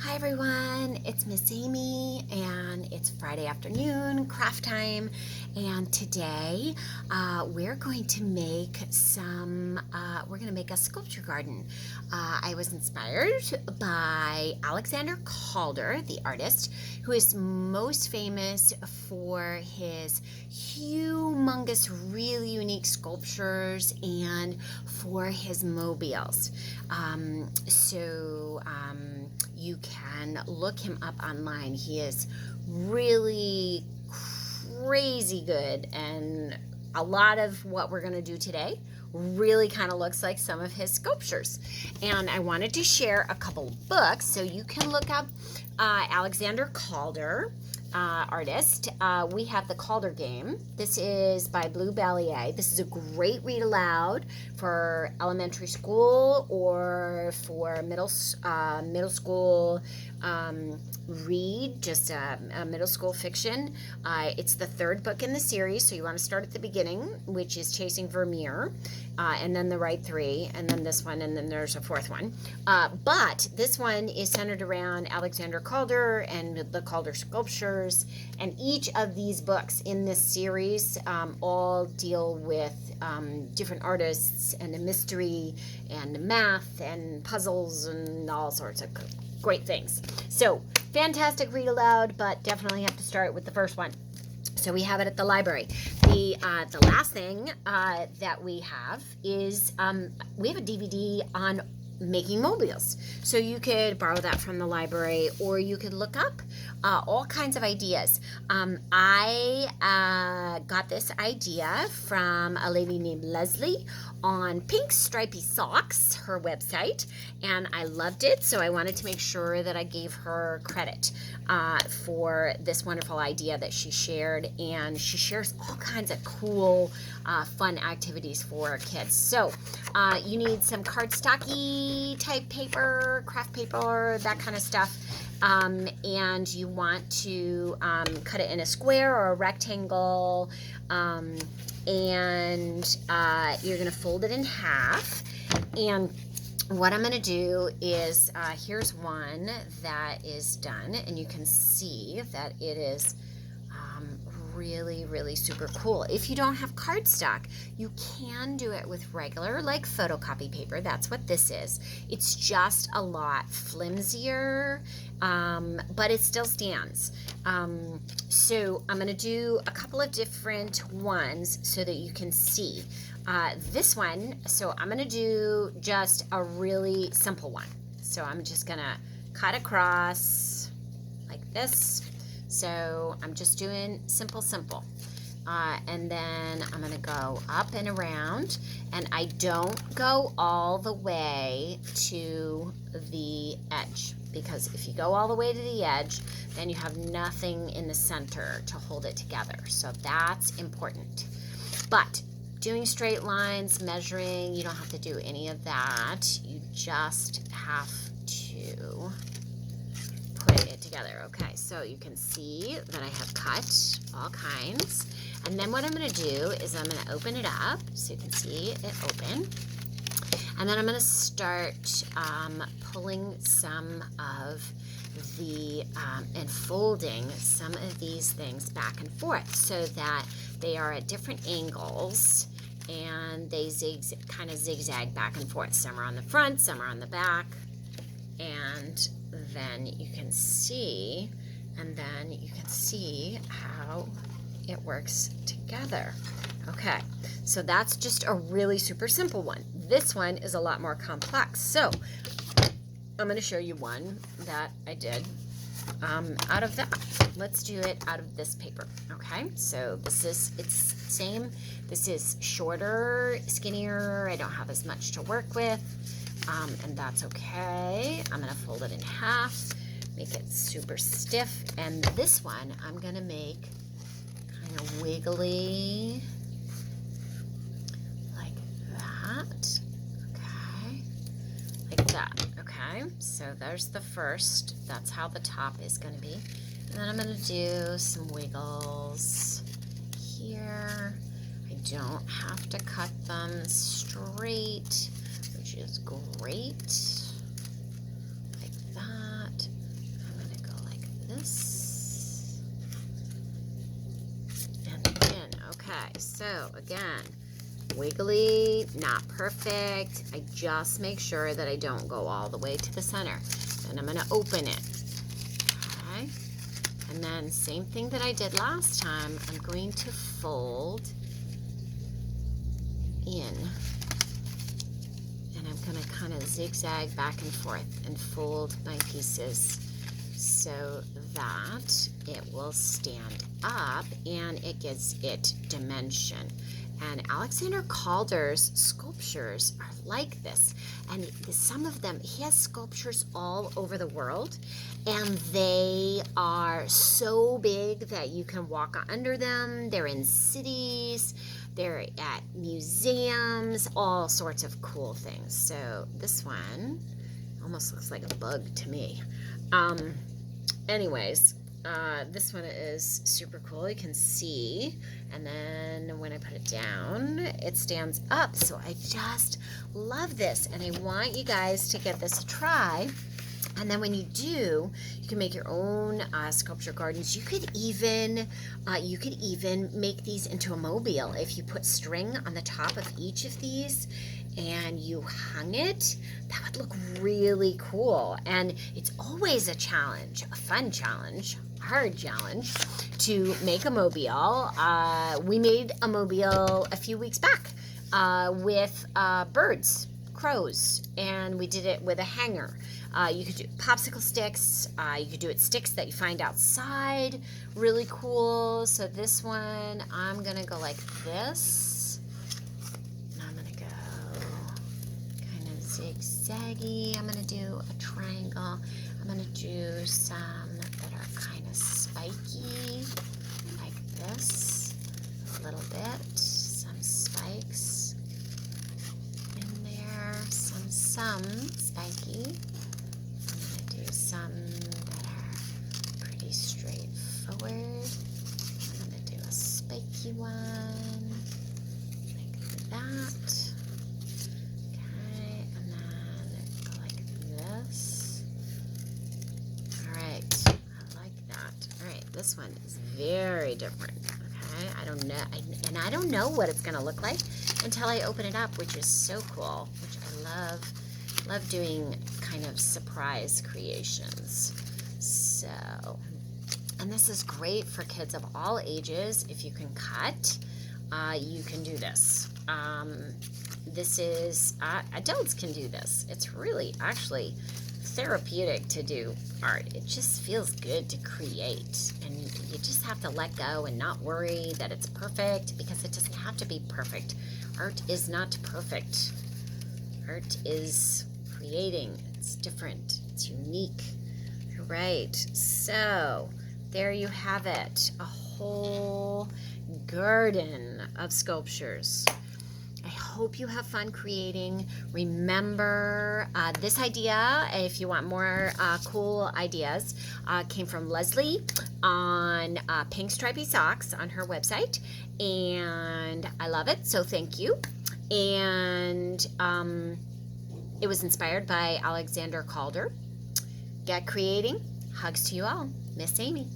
Hi everyone, it's Miss Amy and it's Friday afternoon, craft time, and today we're going to make a sculpture garden. I was inspired by Alexander Calder, the artist, who is most famous for his humongous, really unique sculptures and for his mobiles. You can look him up online. He is really crazy good, and a lot of what we're going to do today really kind of looks like some of his sculptures. And I wanted to share a couple books, so you can look up Alexander Calder, artist. We have The Calder Game. This is by Blue Balliet. This is a great read aloud for elementary school or for middle school read, just a middle school fiction. It's the third book in the series, so you want to start at the beginning, which is Chasing Vermeer, and then the right three, and then this one, and then there's a fourth one. But this one is centered around Alexander Calder and the Calder sculptures, and each of these books in this series all deal with different artists and the mystery and the math and puzzles and all sorts of great things. So fantastic read aloud, but definitely have to start with the first one. So we have it at the library. The last thing that we have is we have a DVD on making mobiles. So you could borrow that from the library, or you could look up all kinds of ideas. I got this idea from a lady named Leslie on Pink Stripy Socks, her website, and I loved it, so I wanted to make sure that I gave her credit for this wonderful idea that she shared, and she shares all kinds of cool, fun activities for kids. So you need some cardstocky type paper, craft paper, that kind of stuff. And you want to cut it in a square or a rectangle, and you're going to fold it in half. And what I'm going to do is, here's one that is done, and you can see that it is really super cool. If you don't have cardstock, you can do it with regular, like, photocopy paper. That's what this is. It's just a lot flimsier, but it still stands. So I'm going to do a couple of different ones so that you can see. This one, so I'm going to do just a really simple one. So I'm just going to cut across like this. So I'm just doing simple. And then I'm going to go up and around, and I don't go all the way to the edge, because if you go all the way to the edge, then you have nothing in the center to hold it together. So that's important. But doing straight lines, measuring, you don't have to do any of that. You just have to put it together. Okay, so you can see that I have cut all kinds. And then what I'm going to do is I'm going to open it up so you can see it open. And then I'm going to start pulling some of the, and folding some of these things back and forth so that they are at different angles, and they kind of zigzag back and forth. Some are on the front, some are on the back, and then you can see, how it works together. Okay, so that's just a really super simple one. This one is a lot more complex. So I'm going to show you one that I did out of that. Let's do it out of this paper. Okay, so it's same. This is shorter, skinnier. I don't have as much to work with, and that's okay. I'm going to fold it in half, make it super stiff, and this one I'm going to make kind of wiggly like that. Okay, like that. Okay, so there's the first. That's how the top is going to be. And then I'm going to do some wiggles here. I don't have to cut them straight, which is great. Like that. so again, wiggly, not perfect. I just make sure that I don't go all the way to the center. And I'm going to open it. Okay. And then same thing that I did last time, I'm going to fold in. And I'm going to kind of zigzag back and forth and fold my pieces so that it will stand up and it gives it dimension. And Alexander Calder's sculptures are like this. And some of them, he has sculptures all over the world. And they are so big that you can walk under them. They're in cities. They're at museums. All sorts of cool things. So this one almost looks like a bug to me. Anyways. This one is super cool. You can see, and then when I put it down, it stands up. So I just love this, and I want you guys to give this a try. And then when you do, you can make your own sculpture gardens. You could even make these into a mobile if you put string on the top of each of these and you hung it. That would look really cool. And it's always a challenge, a fun challenge, hard challenge to make a mobile. We made a mobile a few weeks back with birds, crows, and we did it with a hanger. You could do popsicle sticks. You could do it sticks that you find outside. Really cool. So this one, I'm going to go like this. And I'm going to go kind of zigzaggy. I'm going to do a triangle. I'm going to do some that are kind of spiky, like this. A little bit. Some spikes in there. Some spiky. Some that are pretty straightforward. I'm going to do a spiky one like that. Okay, and then go like this. Alright, I like that. Alright, this one is very different. Okay, I don't know, and I don't know what it's going to look like until I open it up, which is so cool, which I love. Love doing kind of surprise creations. So, and this is great for kids of all ages. If you can cut, you can do this. This is, adults can do this. It's really actually therapeutic to do art. It just feels good to create, and you just have to let go and not worry that it's perfect, because it doesn't have to be perfect. Art is not perfect. Art is creating. It's different. It's unique. Right. So there you have it. A whole garden of sculptures. I hope you have fun creating. Remember, this idea, if you want more cool ideas, came from Leslie on Pink Stripy Socks on her website. And I love it. So thank you. And it was inspired by Alexander Calder. Get creating. Hugs to you all. Miss Amy.